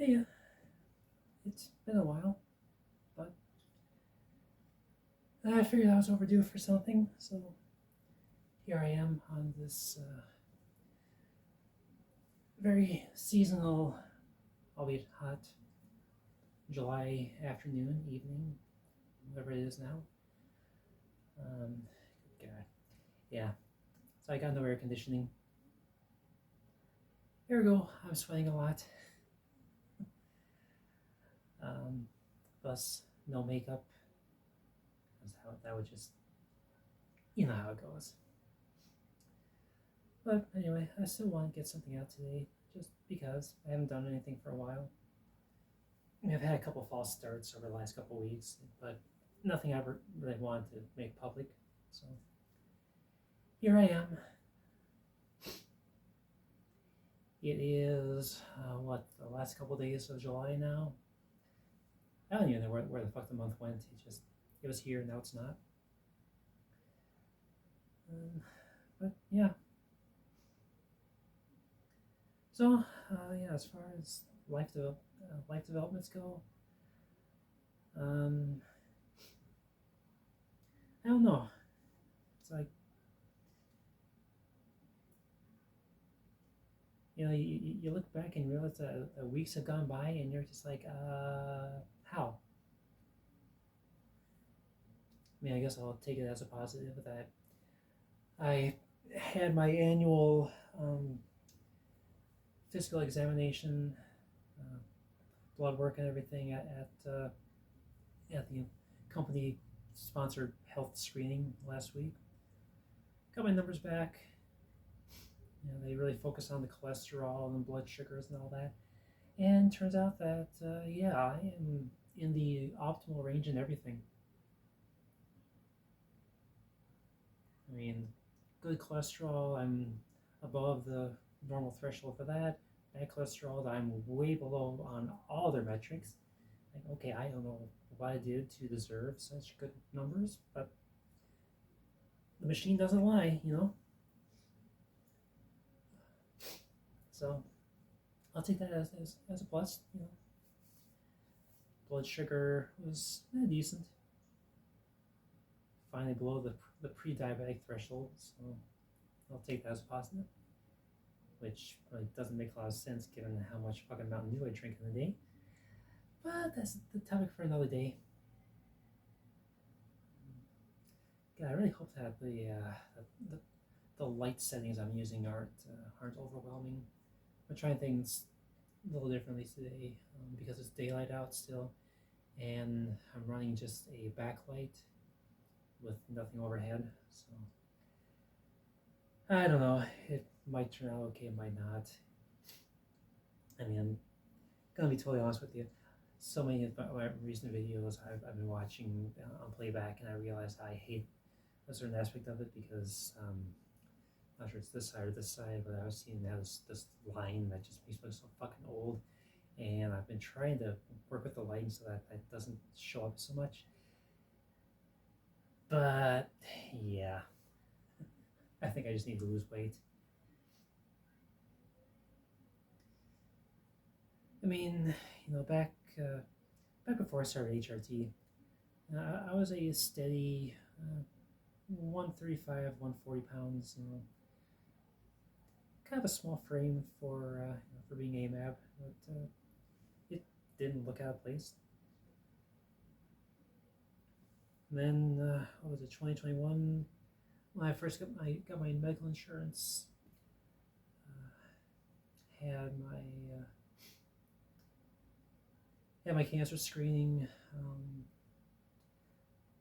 Hey, it's been a while, but I figured I was overdue for something, so here I am on this very seasonal, albeit hot, July afternoon, evening, whatever it is now. Um, God, yeah. So I got no air conditioning. Here we go. I'm sweating a lot. Um, Plus, no makeup. Because that would just, you know how it goes. But anyway, I still want to get something out today, just because I haven't done anything for a while. I've had a couple false starts over the last couple of weeks, but nothing I ever really wanted to make public. So here I am. It is the last couple of days of July now. I don't even know where the fuck the month went. It was here, now it's not. But yeah. So yeah, as far as life developments go, um, I don't know. It's like, you look back and realize that weeks have gone by, and you're just like, how? I mean, I guess I'll take it as a positive that I had my annual physical examination, uh, blood work, and everything at the company sponsored health screening last week. Got my numbers back. They really focus on the cholesterol and blood sugars and all that. And turns out that yeah, I am in the optimal range and everything. I mean, good cholesterol, I'm above the normal threshold for that. Bad cholesterol, I'm way below on all their metrics. Like, okay, I don't know what I did to deserve such good numbers, but the machine doesn't lie. So I'll take that as a plus. Blood sugar was decent, finally below the pre-diabetic threshold, so I'll take that as a positive, which really doesn't make a lot of sense given how much fucking Mountain Dew I drink in a day. But that's the topic for another day. Yeah, I really hope that the, the light settings I'm using aren't overwhelming. I'm trying things a little differently today because it's daylight out still, and I'm running just a backlight with nothing overhead. So I don't know. It might turn out okay, it might not. I mean, I'm gonna be totally honest with you. So many of my recent videos I've been watching on playback, and I realized I hate a certain aspect of it because I'm not sure it's this side or this side, but I was seeing now this line that just makes me look so fucking old, and I've been trying to work with the lighting so that it doesn't show up so much. But yeah, I think I just need to lose weight. I mean, back before I started HRT, I was a steady 135, 140 pounds. Kind of a small frame for being AMAB, but it didn't look out of place. And then what was it, 2021? When I first got my medical insurance, had my uh, had my cancer screening,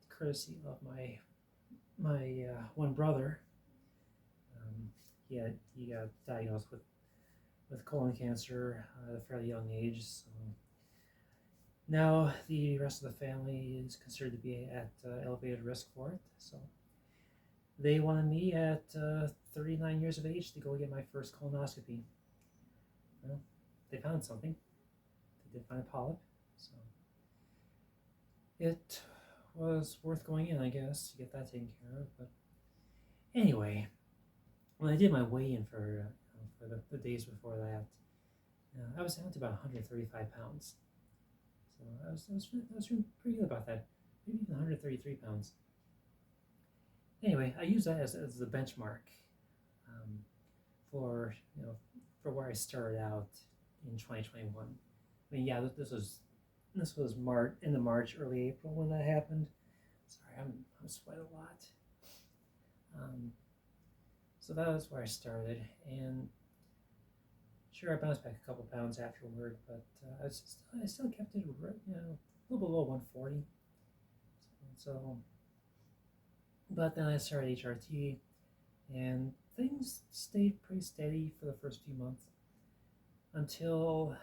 courtesy of my one brother. He got diagnosed with colon cancer at a fairly young age. So now the rest of the family is considered to be at elevated risk for it. So they wanted me at 39 years of age to go get my first colonoscopy. Well, they found something. They did find a polyp, so it was worth going in, I guess, to get that taken care of. But anyway, when I did my weigh-in for the days before that, I was down to about 135 pounds. So I was feeling pretty good about that. Maybe even 133 pounds. Anyway, I use that as the benchmark um, for for where I started out in 2021. I mean, yeah, this was March, in the March, early April when that happened. Sorry, I'm sweating a lot. Um, so that was where I started, and sure, I bounced back a couple pounds afterward, but I still kept it, a little below 140. So, but then I started HRT, and things stayed pretty steady for the first few months until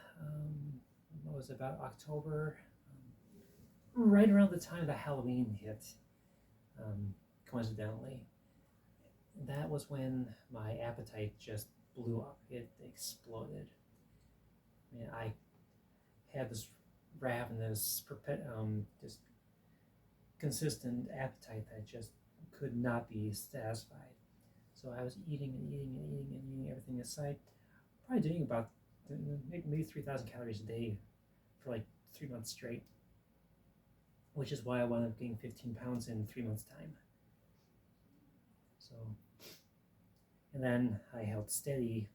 what was it, about October, right around the time that Halloween hit. Coincidentally, that was when my appetite just blew up. It exploded. I mean, I had this ravenous, just consistent appetite that just could not be satisfied. So I was eating and eating and eating and eating everything aside, probably doing about maybe 3,000 calories a day for like 3 months straight, which is why I wound up gaining 15 pounds in 3 months' time. So, and then I held steady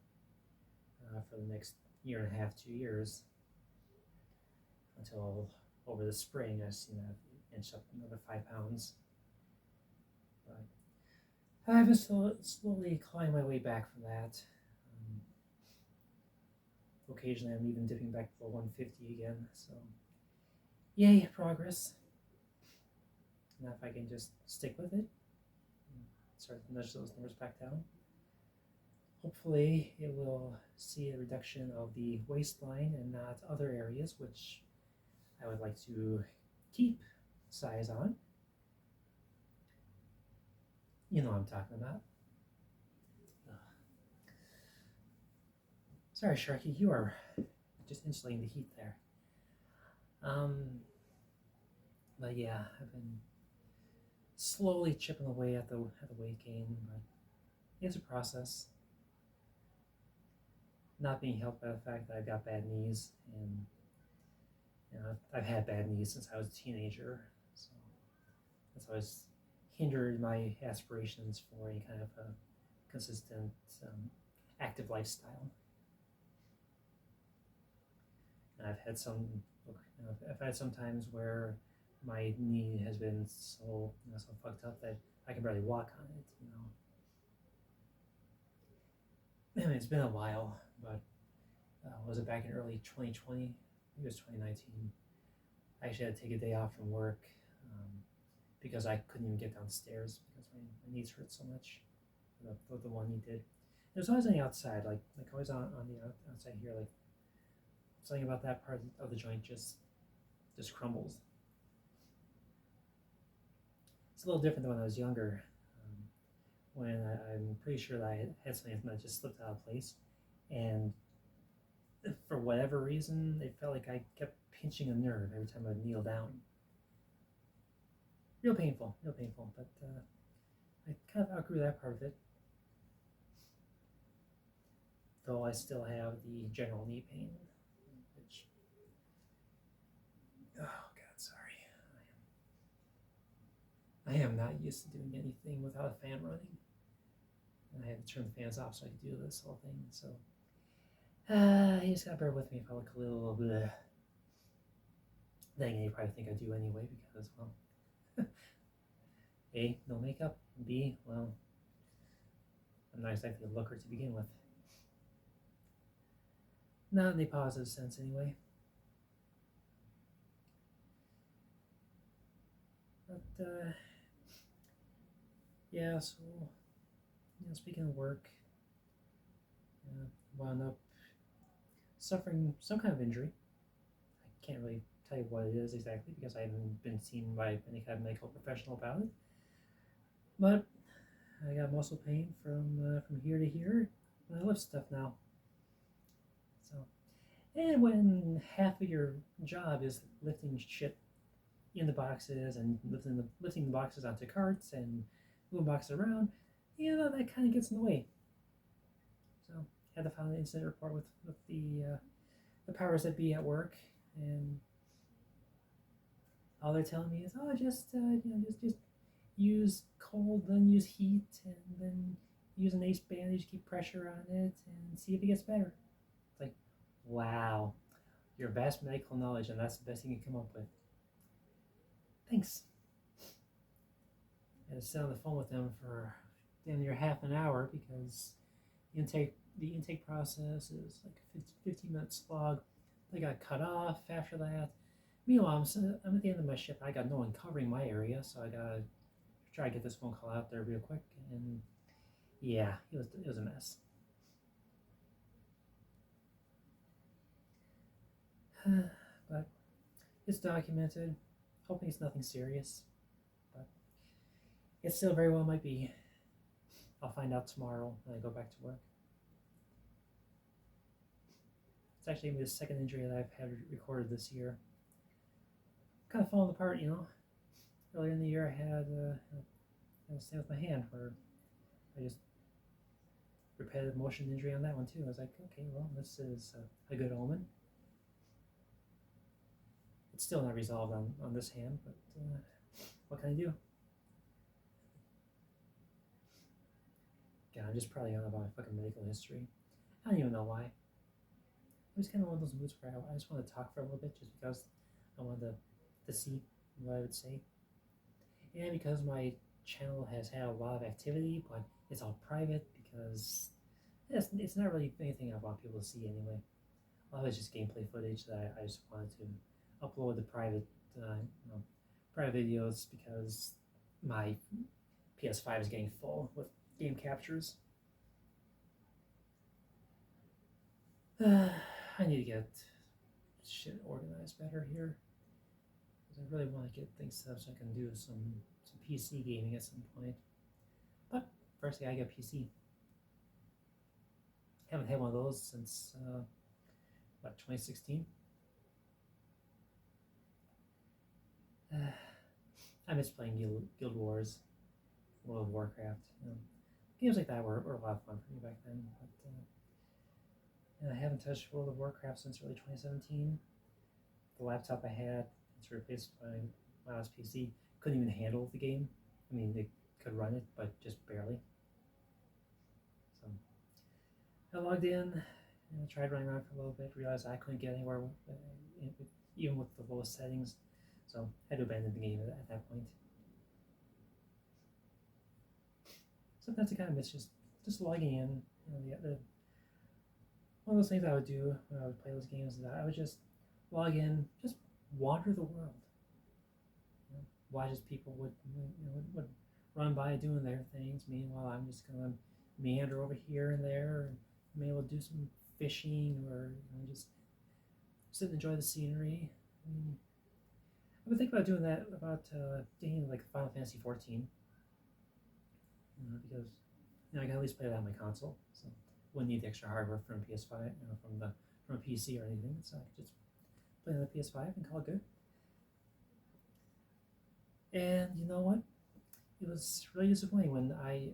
for the next year and a half, 2 years, until over the spring I inched up another 5 pounds. But I've been slowly climbing my way back from that. Occasionally, I'm even dipping back below 150 again. So, yay, progress. Now, if I can just stick with it, start to nudge those numbers back down, hopefully it will see a reduction of the waistline and not other areas, which I would like to keep size on. You know what I'm talking about. Sorry, Sharky, you are just insulating the heat there. Um, but yeah, I've been slowly chipping away at the weight gain, but it's a process. Not being helped by the fact that I've got bad knees, and I've had bad knees since I was a teenager, so that's always hindered my aspirations for any kind of a consistent, active lifestyle. And I've had some times where my knee has been so fucked up that I can barely walk on it. Anyway, it's been a while, but was it back in early 2020? I think it was 2019. I actually had to take a day off from work because I couldn't even get downstairs because my knees hurt so much. The one knee did. It was always on the outside, like always on the outside here, like something about that part of the joint just crumbles. It's a little different than when I was younger, when I'm pretty sure that I had something that just slipped out of place, and for whatever reason, it felt like I kept pinching a nerve every time I would kneel down. Real painful, but I kind of outgrew that part of it. Though I still have the general knee pain, which, oh God, sorry. I am not used to doing anything without a fan running. And I had to turn the fans off so I could do this whole thing, so you just gotta bear with me if I look a little bit. Then you probably think I do anyway because, well, A, no makeup, B, well, I'm not exactly a looker to begin with. Not in a positive sense, anyway. But, yeah, so, speaking of work, wound up suffering some kind of injury. I can't really tell you what it is exactly because I haven't been seen by any kind of medical professional about it. But I got muscle pain from here to here, and I lift stuff now. So, and when half of your job is lifting shit in the boxes and lifting the boxes onto carts and moving boxes around, that kind of gets in the way. So, had to file an incident report with the powers that be at work, and all they're telling me is, oh, just use cold, then use heat, and then use an ace bandage, keep pressure on it, and see if it gets better. It's like, wow, your vast medical knowledge, and that's the best thing you can come up with. Thanks. I had to sit on the phone with them for damn near half an hour because the intake process is like a 15-minute slog. They got cut off after that. Meanwhile, I'm at the end of my shift. I got no one covering my area, so I gotta try to get this phone call out there real quick. And yeah, it was a mess. But it's documented. Hoping it's nothing serious, but it still very well might be. I'll find out tomorrow when I go back to work. It's actually the second injury that I've had recorded this year. Kind of falling apart, you know. Earlier in the year, I had the same with my hand, where I just repetitive motion injury on that one too. I was like, okay, well, this is a good omen. It's still not resolved on this hand, but what can I do? God, I'm just probably on about my fucking medical history. I don't even know why. It was kind of one of those moods where I just wanted to talk for a little bit just because I wanted to see what I would say. And because my channel has had a lot of activity, but it's all private because it's not really anything I want people to see anyway. A lot of it's just gameplay footage that I just wanted to upload to private videos because my PS5 is getting full with game captures. I need to get shit organized better here because I really want to get things set up so I can do some PC gaming at some point. But firstly, I got a PC. Haven't had one of those since 2016. I miss playing Guild Wars, World of Warcraft. Games like that were a lot of fun for me back then. But I haven't touched World of Warcraft since early 2017. The laptop I had, it's replaced by my last PC, couldn't even handle the game. I mean, it could run it, but just barely. So I logged in, tried running around for a little bit, realized I couldn't get anywhere even with the lowest settings. So I had to abandon the game at that point. Sometimes I kind of miss just logging in. One of those things I would do when I would play those games is that I would just log in, just wander the world. Watch as people would run by doing their things. Meanwhile, I'm just gonna meander over here and there, and maybe we'll do some fishing or just sit and enjoy the scenery. I would think about doing that about getting like Final Fantasy 14, because I can at least play that on my console, so wouldn't need the extra hardware from PS5, from a PC or anything. So I could just play on the PS5 and call it good. And you know what? It was really disappointing when I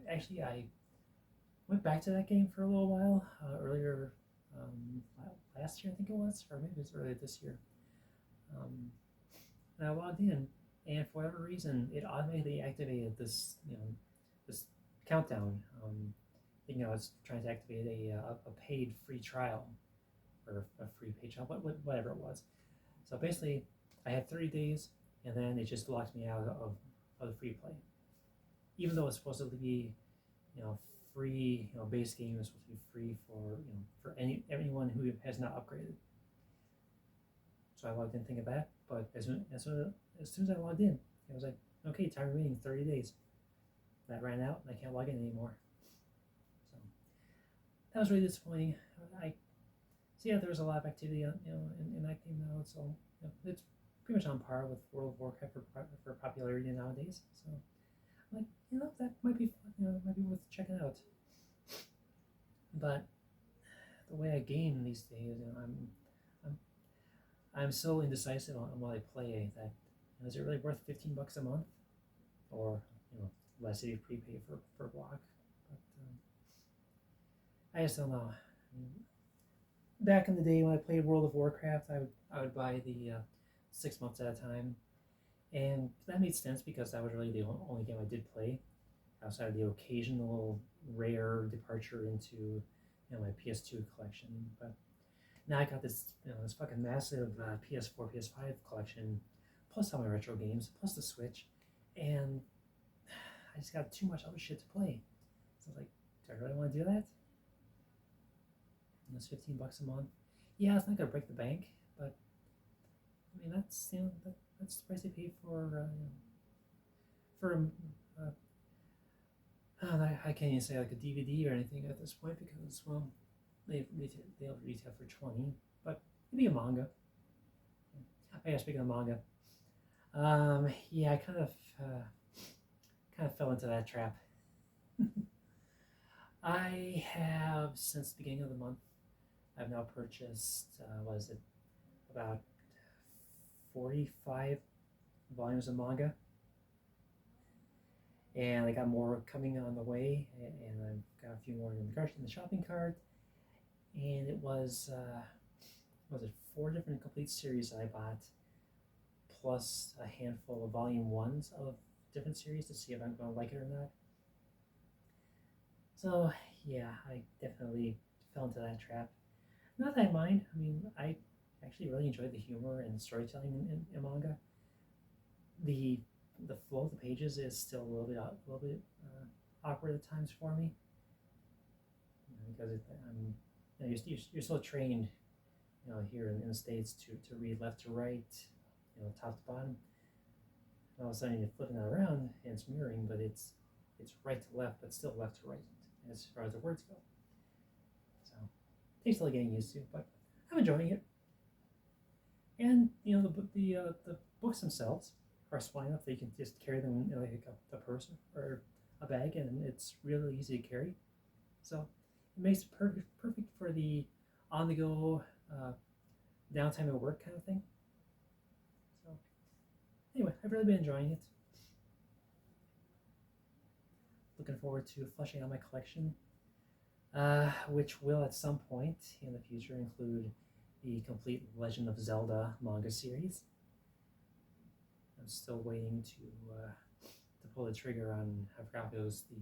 went back to that game for a little while earlier last year, I think it was, or maybe it was earlier this year. And I logged in, and for whatever reason, it automatically activated this this countdown. I was trying to activate a paid free trial, or a free paid trial, whatever it was. So basically, I had 30 days, and then it just locked me out of the free play. Even though it's supposed to be, free, base game is supposed to be free for anyone who has not upgraded. So I logged in thinking that, but as soon as I logged in, it was like, okay, time remaining 30 days. That ran out, and I can't log in anymore. So that was really disappointing. There was a lot of activity, in that game now. So it's pretty much on par with World of Warcraft for popularity nowadays. So that might be might be worth checking out. But the way I game these days, I'm so indecisive on what I play that is it really worth $15 a month, or less if you prepay for block? But I just don't know. back in the day when I played World of Warcraft, I would buy the 6 months at a time, and that made sense because that was really the only game I did play outside of the occasional rare departure into my PS2 collection. But now I got this fucking massive PS4, PS5 collection, plus all my retro games, plus the Switch, and I just got too much other shit to play. So I was like, do I really want to do that? And it's $15 a month. Yeah, it's not gonna break the bank, but I mean that's the price I paid for I can't even say like a DVD or anything at this point because well they'll retail for 20, but maybe a manga. Oh yeah, speaking of manga, yeah, I kind of fell into that trap. I have since the beginning of the month. I've now purchased what is it, about 45 volumes of manga, and I got more coming on the way, and I've got a few more in the shopping cart, and it was it 4 different complete series that I bought, plus a handful of volume ones of different series to see if I'm going to like it or not. So yeah, I definitely fell into that trap. Not that I mind. I mean, I actually really enjoyed the humor and storytelling in manga. The the flow of the pages is still a little bit awkward at times for me, because you're so trained, here in the states to read left to right, top to bottom. And all of a sudden you're flipping that around and it's mirroring, but it's right to left, but still left to right as far as the words go. So it takes a little getting used to, but I'm enjoying it. And the books themselves are small enough that you can just carry them in like a purse or a bag, and it's really easy to carry. So it makes it perfect for the on the go downtime at work kind of thing. So anyway, I've really been enjoying it. Looking forward to fleshing out my collection, which will at some point in the future include the complete Legend of Zelda manga series. I'm still waiting to pull the trigger on. I forgot if it was the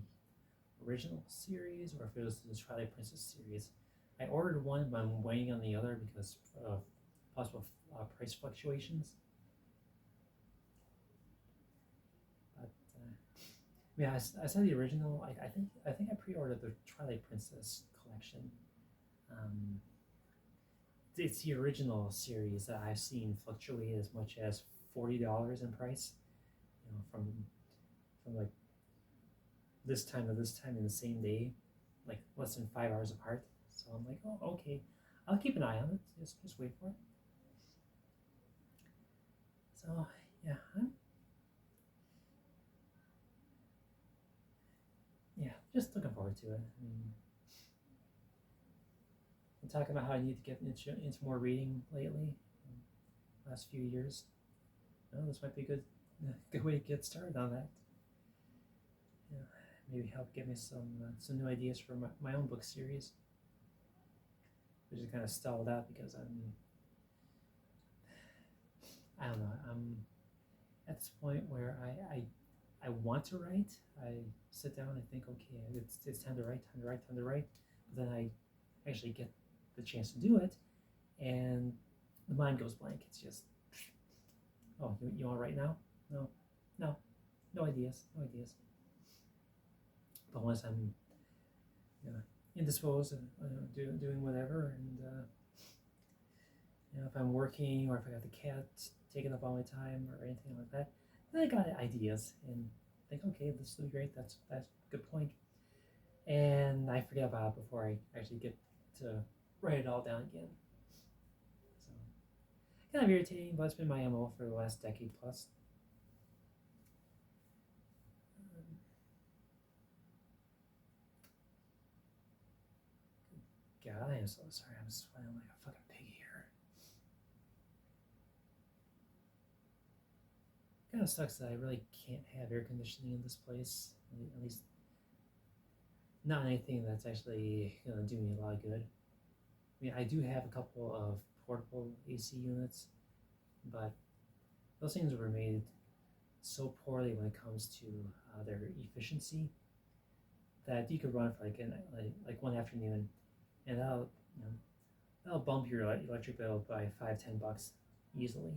original series or if it was the Twilight Princess series. I ordered one, but I'm waiting on the other because of possible price fluctuations. But yeah, I saw the original. I think I pre-ordered the Twilight Princess collection. Um, it's the original series that I've seen fluctuate as much as $40 in price. From like this time to this time in the same day, like less than 5 hours apart. So I'm like, oh, okay, I'll keep an eye on it. Just wait for it. So yeah, just looking forward to it. I mean, I'm talking about how I need to get into more reading lately. Last few years, this might be a good way to get started on that. Yeah, maybe help give me some new ideas for my own book series, which is kind of stalled out because I don't know, I'm at this point where I want to write. I sit down and think, okay, it's time to write, time to write, time to write. But then I actually get the chance to do it, and the mind goes blank. It's just, oh, you want to write now? No, no, no ideas, no ideas. But once I'm indisposed and doing whatever, and if I'm working or if I got the cat taking up all my time or anything like that, then I got ideas and think, okay, this will be great. That's a good point. And I forget about it before I actually get to write it all down again. So kind of irritating, but it's been my MO for the last decade plus. God, I am so sorry. I'm sweating like a fucking pig here. Kind of sucks that I really can't have air conditioning in this place. At least not anything that's actually gonna do me a lot of good. I mean, I do have a couple of portable AC units, but those things were made so poorly when it comes to their efficiency that you could run for like one afternoon, and that'll bump your electric bill by $5-10 easily,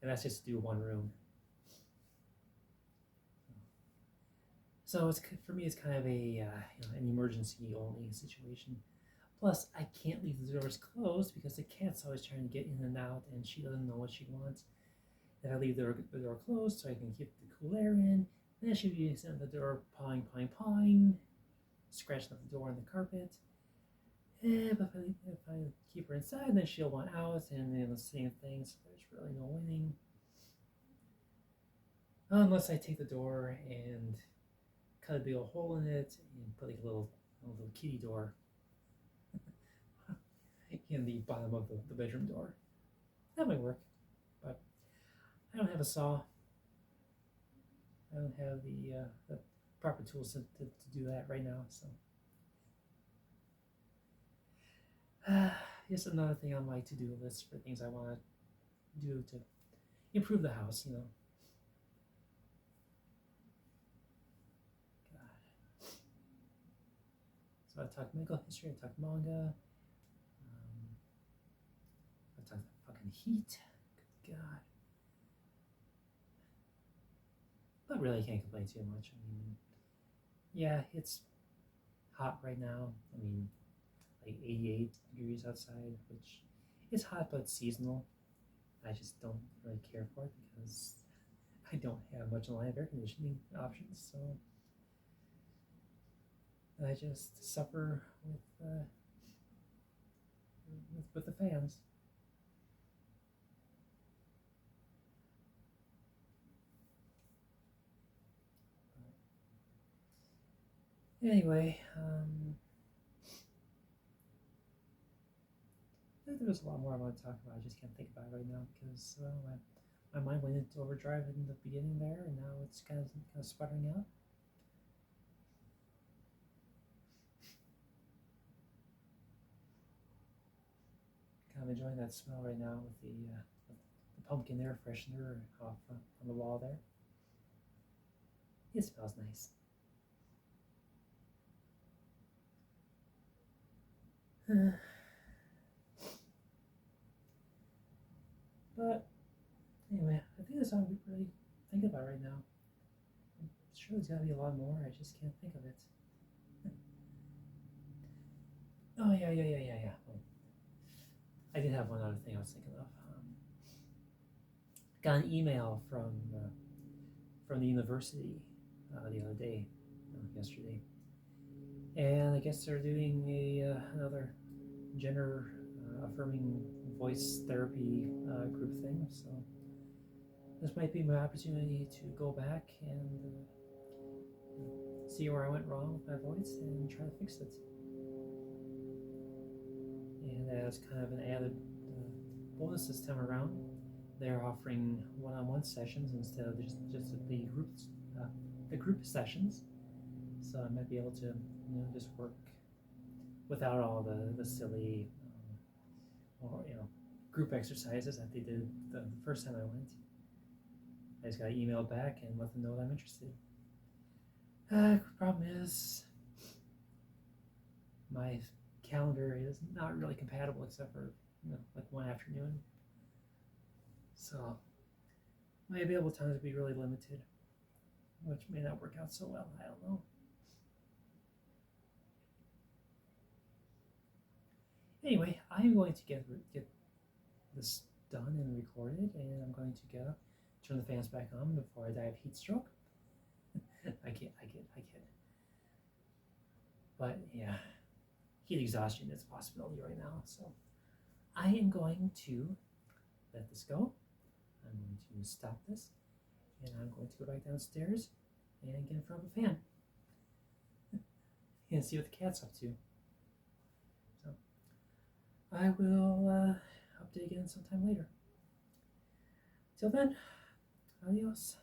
and that's just to do one room. So it's for me, it's kind of an emergency only situation. Plus, I can't leave the doors closed because the cat's always trying to get in and out, and she doesn't know what she wants. If I leave the door closed so I can keep the cool air in, then she'll be sitting at the door pawing, pawing, pawing, scratching up the door on the carpet. But if I keep her inside, then she'll want out, and the same thing, so there's really no winning. Unless I take the door and cut a big old hole in it and put like a little kitty door in the bottom of the bedroom door. That might work, but I don't have a saw. I don't have the proper tools to do that right now. So, just another thing on my to-do list for things I want to do to improve the house. God. So I talked medical history. I talked manga. I talked fucking heat. Good God. But really, I can't complain too much. I mean, yeah, it's hot right now. I mean, like 88 degrees outside, which is hot, but it's seasonal. I just don't really care for it because I don't have much in the line of air conditioning options. So I just suffer with the fans. Anyway, there's a lot more I want to talk about. I just can't think about it right now because my mind went into overdrive in the beginning there, and now it's kind of sputtering out. Kind of enjoying that smell right now with the pumpkin air freshener off on the wall there. It smells nice. But anyway, I think that's all we really think about right now. I'm sure there's got to be a lot more. I just can't think of it. Oh yeah. Well, I did have one other thing I was thinking of. Got an email from the university the other day, yesterday, and I guess they're doing another gender affirming voice therapy group thing. So this might be my opportunity to go back and see where I went wrong with my voice and try to fix it. And as kind of an added bonus this time around, they're offering one-on-one sessions instead of just the group sessions. So I might be able to just work without all the silly group exercises that they did the first time I went. I just got to email back and let them know that I'm interested. Problem is, my calendar is not really compatible except for like one afternoon. So my available times would be really limited, which may not work out so well. I don't know. Anyway, I'm going to get this done and recorded, and I'm going to go turn the fans back on before I die of heat stroke. I kid. But yeah, heat exhaustion is a possibility right now. So I am going to let this go. I'm going to stop this, and I'm going to go back downstairs and get in front of a fan and see what the cat's up to. So I will update again sometime later. Till then, adios.